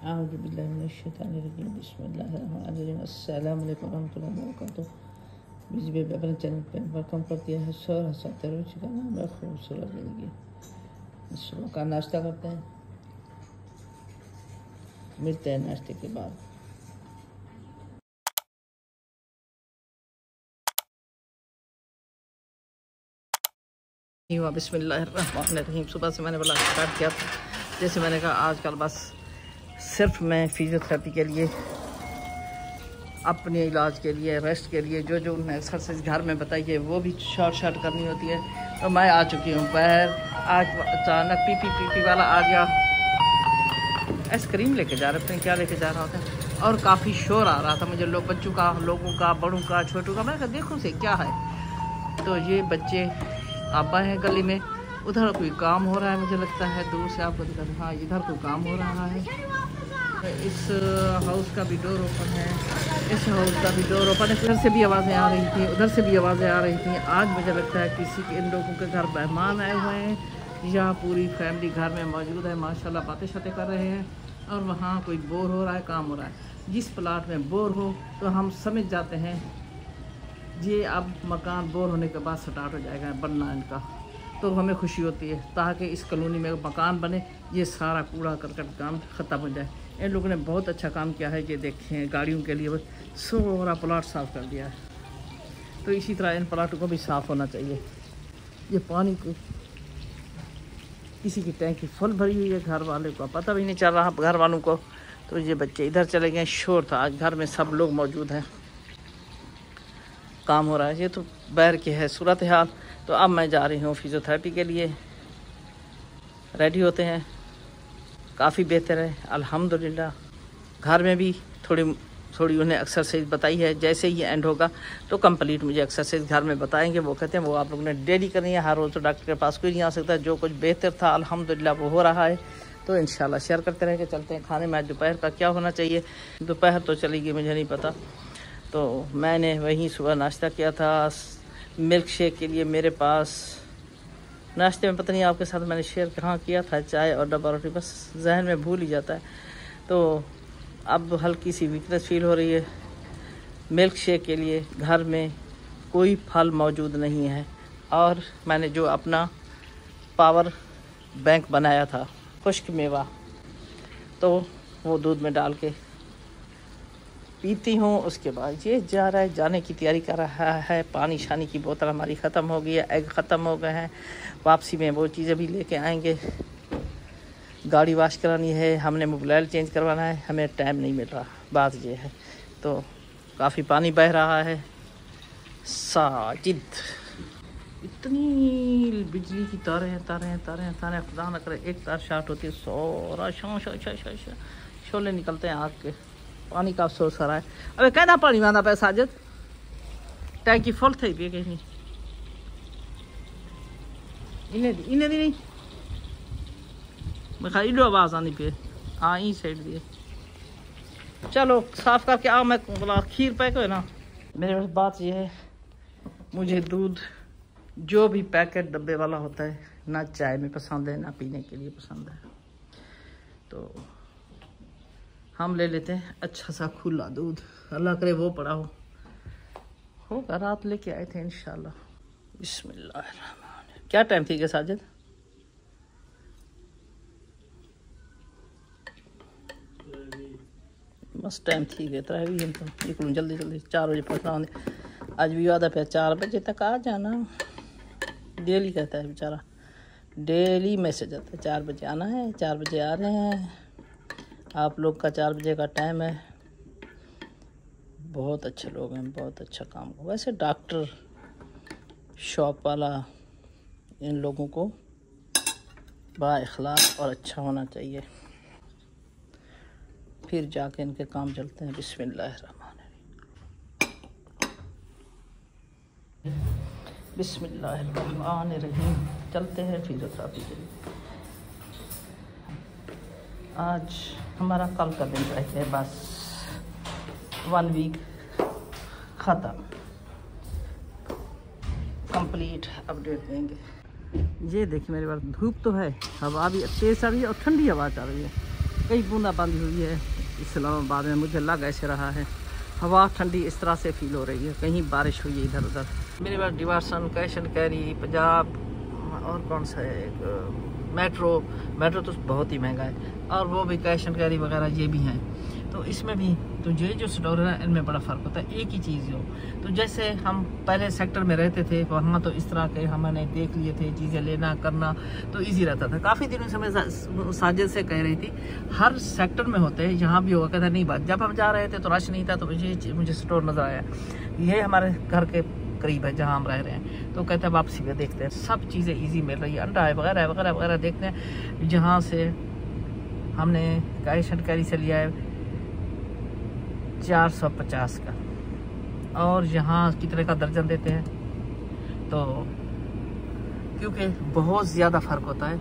अस्सलाम वालेकुम रहमतुल्लाहि व बरकातुहू। बीजी बेबी अपने चैनल पर वेलकम करती है। शोर हंसाते रोज का नाम है खूबसूरत जिंदगी। सुबह का नाश्ता करते हैं, मिलते हैं नाश्ते के बाद। बिस्मिल्लाहिर्रहमानिर्रहीम। सुबह से मैंने बोला स्टार्ट किया था, जैसे मैंने कहा आजकल बस सिर्फ मैं फिजियोथेरेपी के लिए, अपने इलाज के लिए, रेस्ट के लिए जो उन्हें एक्सरसाइज घर में बताई है वो भी शॉर्ट करनी होती है। तो मैं आ चुकी हूँ बाहर। आज अचानक पी वाला आ गया, आइसक्रीम लेके जा रहे थे, क्या लेके जा रहा था, और काफ़ी शोर आ रहा था मुझे, बच्चों का, लोगों का, बड़ों का, छोटों का। मैं कहा देखो से क्या है। तो ये बच्चे आपा है गली में, उधर कोई काम हो रहा है, मुझे लगता है दूर से आपको दिखा। हाँ, इधर कोई काम हो रहा है। इस हाउस का भी डोर ओपन है, इस हाउस का भी डोर ओपन है। इधर से भी आवाज़ें आ रही थी, उधर से भी आवाज़ें आ रही थी। आज मुझे लगता है किसी के, इन लोगों के घर मेहमान आए हुए हैं या पूरी फैमिली घर में मौजूद है। माशाल्लाह बातें शातें कर रहे हैं, और वहाँ कोई बोर हो रहा है, काम हो रहा है। जिस प्लाट में बोर हो तो हम समझ जाते हैं ये अब मकान बोर होने के बाद स्टार्ट हो जाएगा बनना इनका, तो हमें खुशी होती है ताकि इस कॉलोनी में मकान बने, ये सारा कूड़ा करकट काम ख़त्म हो जाए। इन लोगों ने बहुत अच्छा काम किया है। ये देखें, गाड़ियों के लिए सारा प्लाट साफ़ कर दिया है। तो इसी तरह इन प्लाटों को भी साफ़ होना चाहिए। ये पानी को, किसी की टैंकी फुल भरी हुई है, घर वाले को पता भी नहीं चल रहा, घर वालों को। तो ये बच्चे इधर चले गए, शोर था आज, घर में सब लोग मौजूद हैं, काम हो रहा है। ये तो बाहर की है सूरत हाल। तो अब मैं जा रही हूँ फिजियोथेरेपी के लिए, रेडी होते हैं। काफ़ी बेहतर है अल्हम्दुलिल्लाह। घर में भी थोड़ी उन्हें एक्सरसाइज बताई है। जैसे ही एंड होगा तो कंप्लीट मुझे एक्सरसाइज घर में बताएंगे। वो कहते हैं वो आप लोगों ने डेली करनी है, हर रोज़ तो डॉक्टर के पास कोई नहीं आ सकता। जो कुछ बेहतर था अल्हम्दुलिल्लाह वो हो रहा है। तो इंशाल्लाह शेयर करते रहेंगे। चलते हैं खाने में। दोपहर का क्या होना चाहिए, दोपहर तो चलेगी मुझे नहीं पता। तो मैंने वहीं सुबह नाश्ता किया था मिल्क शेक के लिए। मेरे पास नाश्ते में पता नहीं आपके साथ मैंने शेयर कहाँ किया था, चाय और डब्बा रोटी, बस जहन में भूल ही जाता है। तो अब हल्की सी वीकनेस फील हो रही है। मिल्क शेक के लिए घर में कोई फल मौजूद नहीं है, और मैंने जो अपना पावर बैंक बनाया था खुश्क मेवा, तो वो दूध में डाल के पीती हूँ। उसके बाद ये जा रहा है, जाने की तैयारी कर रहा है। पानी शानी की बोतल हमारी ख़त्म हो गई है, एग ख़त्म हो गए हैं। वापसी में वो चीज़ें भी लेके आएंगे। गाड़ी वॉश करानी है, हमने मोबाइल चेंज करवाना है, हमें टाइम नहीं मिल रहा, बात ये है। तो काफ़ी पानी बह रहा है। साजिद, इतनी बिजली की तारें खुदा न करे एक तार शॉर्ट होती है, सारा शोले निकलते हैं आग के। पानी का अफसोस आ रहा है। अबे कहना पानी मांगा पे साजिद, टैंकी फुल थी पे कहीं इन्हें दी नहीं। मैं खाई लो आवाज़ आनी पे। हाँ यही साइड दिए, चलो साफ करके आओ। मैं बोला खीर पैक है ना। मेरे पास बात यह है, मुझे दूध जो भी पैकेट डब्बे वाला होता है ना चाय में पसंद है ना पीने के लिए पसंद है। तो हम ले लेते हैं अच्छा सा खुला दूध, अल्लाह करे वो पड़ा होगा। रात लेके आए थे इंशाल्लाह। बिस्मिल्लाह। क्या टाइम थी क्या साजिद? बस टाइम थी गया तरह भी हम तो निकलूँ जल्दी 4 बजे पहुँचना होंगे। आज भी वादा पे 4 बजे तक आ जाना, डेली कहता है बेचारा, डेली मैसेज आता है 4 बजे आना है, 4 बजे आ रहे हैं। आप लोग का 4 बजे का टाइम है। बहुत अच्छे लोग हैं, बहुत अच्छा काम। वैसे डॉक्टर, शॉप वाला, इन लोगों को बड़ा इखलास और अच्छा होना चाहिए, फिर जाके इनके काम चलते हैं। बिस्मिल्लाहिर्रहमानिर्रहीम। चलते हैं फिजियोथेरेपी के लिए। आज हमारा कल का दिन रह गया, बस 1 वीक ख़त्म, कंप्लीट अपडेट देंगे। ये देखिए मेरे पास धूप तो है, हवा भी तेज़ आ रही है और ठंडी हवा चल रही है। कहीं बूंदाबांदी हुई है इस्लामाबाद में, मुझे लग ऐसे रहा है। हवा ठंडी इस तरह से फील हो रही है, कहीं बारिश हुई है इधर उधर। मेरे पास डिवासन, कैश एंड कैरी, पंजाब और कौन सा है एक मेट्रो तो बहुत ही महंगा है, और वो भी कैश एंड कैरी वगैरह ये भी हैं। तो इसमें भी तो ये जो स्टोर है ना, इनमें बड़ा फ़र्क होता है। एक ही चीज़ हो, तो जैसे हम पहले सेक्टर में रहते थे वहाँ तो इस तरह के हमने देख लिए थे, चीज़ें लेना करना तो इजी रहता था। काफ़ी दिनों से मैं साजिद से कह रही थी हर सेक्टर में होते हैं, यहाँ भी होगा। कहता नहीं बात, जब हम जा रहे थे तो रश नहीं था, तो मुझे स्टोर नज़र आया। ये हमारे घर के करीब है जहाँ हम रह रहे हैं। तो कहते हैं वापसी में देखते हैं, सब चीज़ें ईजी मिल रही है, अंडा है वगैरह वगैरह वगैरह देखते हैं। जहाँ से हमने कैश एंड कैरी से लिया है 450 का, और यहाँ कितने का दर्जन देते हैं। तो क्योंकि बहुत ज़्यादा फ़र्क होता है,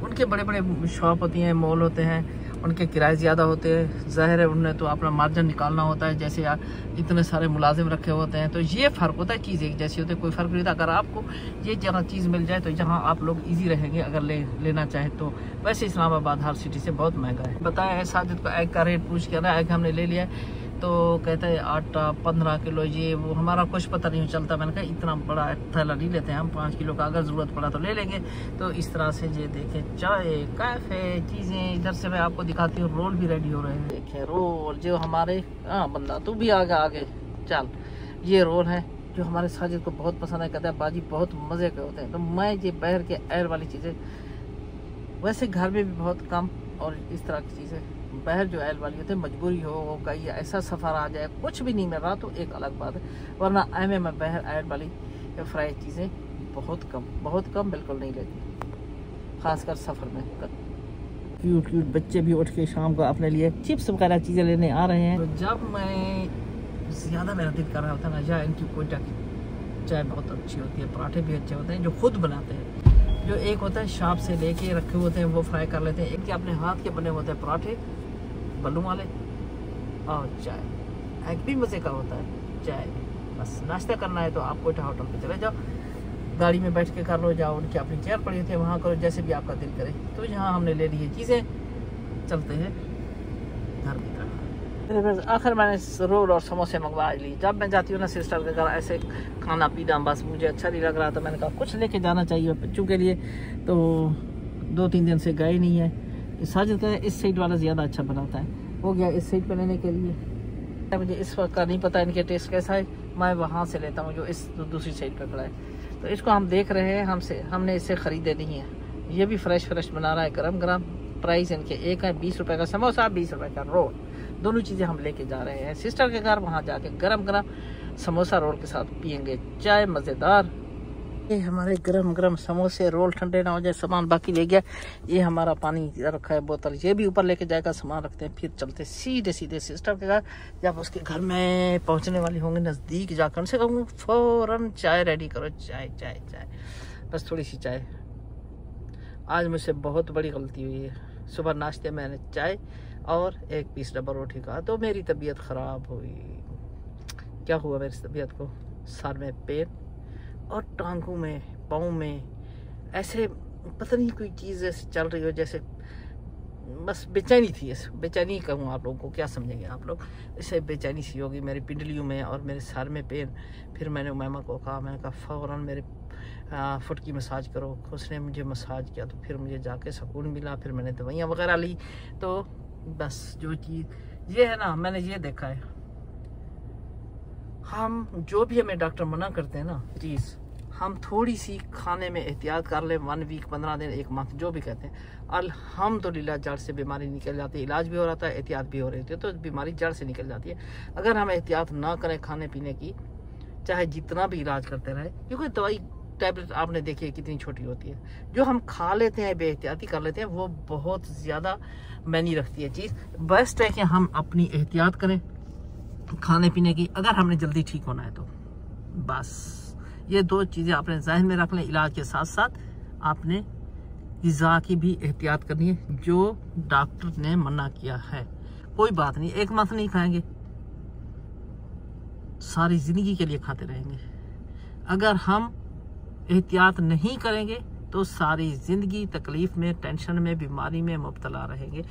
उनके बड़े बड़े शॉप होती हैं, मॉल होते हैं, उनके किराए ज़्यादा होते हैं, ज़ाहिर है उन्हें तो अपना मार्जिन निकालना होता है। जैसे यार इतने सारे मुलाजिम रखे होते हैं, तो ये फ़र्क होता है। चीज़ एक जैसी होती है, कोई फ़र्क नहीं होता। अगर आपको ये जगह चीज़ मिल जाए तो यहाँ आप लोग इजी रहेंगे अगर लेना चाहें तो। वैसे इस्लामाबाद हर सिटी से बहुत महंगा है। बताया है साजिद को एग का रेट पूछ के ना, एग हमने ले लिया है। तो कहते हैं आटा 15 किलो, ये वो हमारा कुछ पता नहीं चलता। मैंने कहा इतना बड़ा थैला नहीं लेते हैं हम, 5 किलो का अगर ज़रूरत पड़ा तो ले लेंगे। तो इस तरह से ये देखें, चाय कैफ़े चीज़ें। इधर से मैं आपको दिखाती हूँ, रोल भी रेडी हो रहे हैं। देखें रोल जो हमारे, हाँ बंदा तू भी आगे चल। ये रोल है जो हमारे साजिद को बहुत पसंद है, कहता है बाजी बहुत मज़े के होते हैं। तो मैं ये बाहर के एयर वाली चीज़ें, वैसे घर में भी बहुत कम, और इस तरह की चीज़ें बाहर जो एल वाली होती है, मजबूरी हो कहीं ऐसा सफ़र आ जाए कुछ भी नहीं मिल रहा तो एक अलग बात है, वरना मैं बाहर एल वाली फ्राई चीज़ें बहुत कम बिल्कुल नहीं लेती, ख़ासकर सफ़र में। क्यूट बच्चे भी उठ के शाम को अपने लिए चिप्स वगैरह चीज़ें लेने आ रहे हैं। तो जब मैं ज़्यादा मेरा दिल कर रहा होता है ना, या इनकी कोयटा की चाय बहुत अच्छी होती है, पराठे भी अच्छे होते हैं जो खुद बनाते हैं। जो एक होता है शॉप से लेके रखे होते हैं वो फ्राई कर लेते हैं, एक के अपने हाथ के बने होते हैं पराठे बल्लू वाले, और चाय एक भी मज़े का होता है। चाय बस नाश्ता करना है तो आप कोयटा होटल पे चले जाओ, गाड़ी में बैठ के कर लो, जाओ उनकी अपनी चेयर पड़ी होती है वहाँ करो, जैसे भी आपका दिल करे। तो यहाँ हमने ले ली है चीज़ें, चलते हैं घर की तरफ। आखिर मैंने रोल और समोसे मंगवा ली। जब मैं जाती हूँ ना सिस्टर के घर ऐसे खाना पीना बस मुझे अच्छा नहीं लग रहा, तो मैंने कहा कुछ लेके जाना चाहिए बच्चों के लिए। तो 2-3 दिन से गए नहीं है। साजिद का इस साइड वाला ज़्यादा अच्छा बनाता है, हो गया इस साइड पे लेने के लिए। मुझे इस वक्त का नहीं पता इनके टेस्ट कैसा है, मैं वहाँ से लेता हूँ जो इस दूसरी साइड पे खड़ा है। तो इसको हम देख रहे हैं, हमने इससे ख़रीदे नहीं है। ये भी फ्रेश बना रहा है, गरम। प्राइस इनके एक है 20 रुपये का समोसा, 20 रुपये का रोल। दोनों चीज़ें हम लेके जा रहे हैं सिस्टर के घर, वहाँ जाके गरम समोसा रोल के साथ पियेंगे चाय मज़ेदार। ये हमारे गरम समोसे रोल ठंडे ना हो जाए, सामान बाकी ले गया। ये हमारा पानी रखा है बोतल, ये भी ऊपर लेके जाएगा, सामान रखते हैं, फिर चलते सीधे सिस्टर के घर। जब उसके घर में पहुंचने वाली होंगे नज़दीक जाकर उनसे कहूँगा फ़ौरन चाय रेडी करो, चाय बस थोड़ी सी चाय। आज मुझसे बहुत बड़ी गलती हुई है, सुबह नाश्ते में मैंने चाय और 1 पीस डब्बा रोटी खाया, तो मेरी तबीयत ख़राब हुई। क्या हुआ मेरी तबीयत को, सर में पेन और टांगों में, पाँव में ऐसे पता नहीं कोई चीज़ ऐसे चल रही हो जैसे, बस बेचैनी थी। बेचैनी कहूँ आप लोगों को, क्या समझेंगे आप लोग, इससे बेचैनी सी होगी मेरी पिंडलियों में और मेरे सर में पेन। फिर मैंने उमैमा को कहा, मैंने कहा फ़ौरन मेरे फुट की मसाज करो। उसने मुझे मसाज किया तो फिर मुझे जाके सुकून मिला। फिर मैंने दवाइयाँ वगैरह ली। तो बस जो चीज़ ये है ना, मैंने ये देखा है, हम जो भी हमें डॉक्टर मना करते हैं ना चीज़, हम थोड़ी सी खाने में एहतियात कर लें, 1 वीक 15 दिन 1 माह जो भी कहते हैं, अल्हम्दुलिल्लाह जड़ से बीमारी निकल जाती है। इलाज भी हो रहा है, एहतियात भी हो रही है, तो बीमारी जड़ से निकल जाती है। अगर हम एहतियात ना करें खाने पीने की, चाहे जितना भी इलाज करते रहे, क्योंकि दवाई टैबलेट आपने देखी है कितनी छोटी होती है, जो हम खा लेते हैं बेएहतियाती कर लेते हैं, वो बहुत ज़्यादा मायने रखती है चीज़। बेस्ट है कि हम अपनी एहतियात करें खाने पीने की, अगर हमने जल्दी ठीक होना है तो। बस ये 2 चीज़ें आपने ज़हन में रख लें। इलाज के साथ साथ आपने ग़िज़ा की भी एहतियात करनी है, जो डॉक्टर ने मना किया है। कोई बात नहीं, 1 माह नहीं खाएंगे, सारी ज़िंदगी के लिए खाते रहेंगे। अगर हम एहतियात नहीं करेंगे तो सारी ज़िंदगी तकलीफ़ में, टेंशन में, बीमारी में मुब्तला रहेंगे।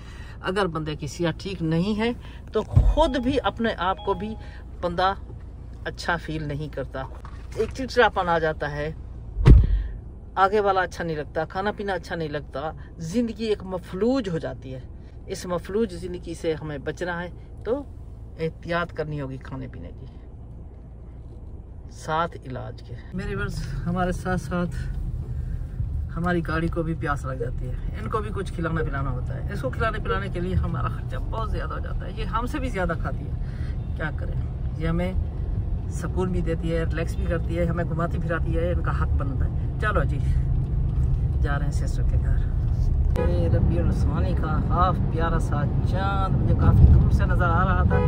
अगर बंदे की सेहत ठीक नहीं है तो खुद भी अपने आप को भी बंदा अच्छा फील नहीं करता, एक चिड़चिड़ापन आ जाता है, आगे वाला अच्छा नहीं लगता, खाना पीना अच्छा नहीं लगता, ज़िंदगी एक मफलूज हो जाती है। इस मफलूज ज़िंदगी से हमें बचना है तो एहतियात करनी होगी खाने पीने की, साथ इलाज के। मेरे बस हमारे साथ साथ हमारी गाड़ी को भी प्यास लग जाती है, इनको भी कुछ खिलाना पिलाना होता है। इसको खिलाने पिलाने के लिए हमारा खर्चा बहुत ज़्यादा हो जाता है, ये हमसे भी ज़्यादा खाती है। क्या करें, ये हमें सुकून भी देती है, रिलैक्स भी करती है, हमें घुमाती फिराती है, इनका हक बनता है। चलो जी, जा रहे हैं सिस्टर के घर। रबीउल उस्मानी का हाफ प्यारा सा चाँद मुझे काफ़ी दूर से नज़र आ रहा था,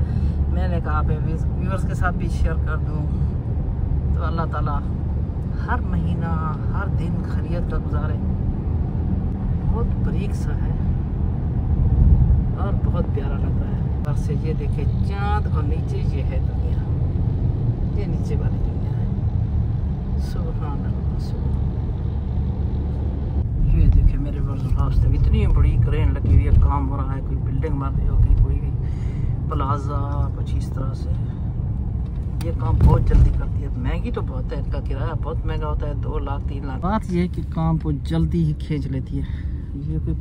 मैंने कहा व्यूअर्स के साथ भी शेयर कर दूँ। तो अल्लाह ताला हर महीना हर दिन खैरियत का गुजारे। बहुत बारीक सा है और बहुत प्यारा लग रहा है। ऊपर से ये देखे चाँद और नीचे ये है दुनिया, ये नीचे वाली दुनिया है। सुभान अल्लाह, सुभान। ये देखे मेरे रास्ते में इतनी बड़ी क्रेन लगी हुई है, काम हो रहा है, कोई बिल्डिंग बन रही होगी, कोई प्लाजा, कुछ इस तरह से। ये काम बहुत जल्दी करती है, महंगी तो बहुत है, इनका किराया बहुत महंगा होता है, 2 लाख 3 लाख। बात ये है कि काम को जल्दी ही खींच लेती है। ये कोई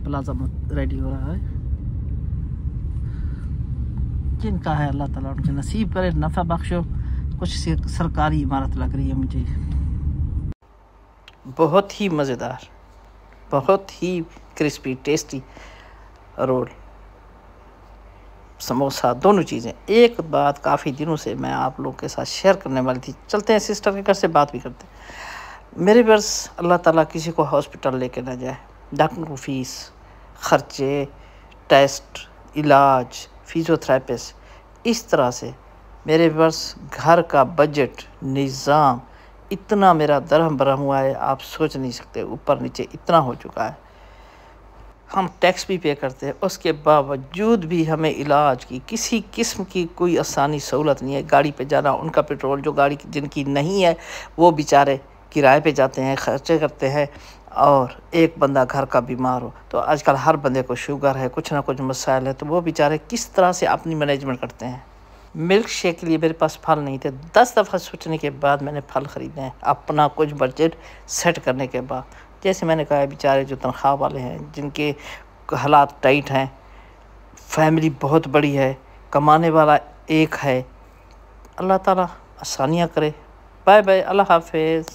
प्लाजा रेडी हो रहा है, जिनका है अल्लाह ताला उनके नसीब करे, नफ़ा बख्शो। कुछ सरकारी इमारत लग रही है मुझे, बहुत ही मज़ेदार, बहुत ही क्रिस्पी टेस्टी रोल, समोसा, दोनों चीज़ें। एक बात काफ़ी दिनों से मैं आप लोगों के साथ शेयर करने वाली थी, चलते हैं सिस्टर के घर से बात भी करते हैं। मेरे बस अल्लाह ताला किसी को हॉस्पिटल लेके ना जाए, डॉक्टर को फीस, ख़र्चे, टेस्ट, इलाज, फिजियोथेरेपिस्ट, इस तरह से मेरे बस घर का बजट निज़ाम इतना मेरा दरहम बरहम हुआ है, आप सोच नहीं सकते, ऊपर नीचे इतना हो चुका है। हम टैक्स भी पे करते हैं, उसके बावजूद भी हमें इलाज की किसी किस्म की कोई आसानी सहूलत नहीं है। गाड़ी पे जाना, उनका पेट्रोल, जो गाड़ी जिनकी नहीं है वो बेचारे किराए पे जाते हैं, खर्चे करते हैं। और एक बंदा घर का बीमार हो तो आजकल हर बंदे को शुगर है, कुछ ना कुछ मसाइल है, तो वो बेचारे किस तरह से अपनी मैनेजमेंट करते हैं। मिल्क शेक के लिए मेरे पास फल नहीं थे, 10 दफ़ा सोचने के बाद मैंने फल ख़रीदे हैं, अपना कुछ बजट सेट करने के बाद। जैसे मैंने कहा, बेचारे जो तनख्वाह वाले हैं, जिनके हालात टाइट हैं, फैमिली बहुत बड़ी है, कमाने वाला एक है, अल्लाह ताला आसानियाँ करे। बाय बाय, अल्लाह हाफिज़।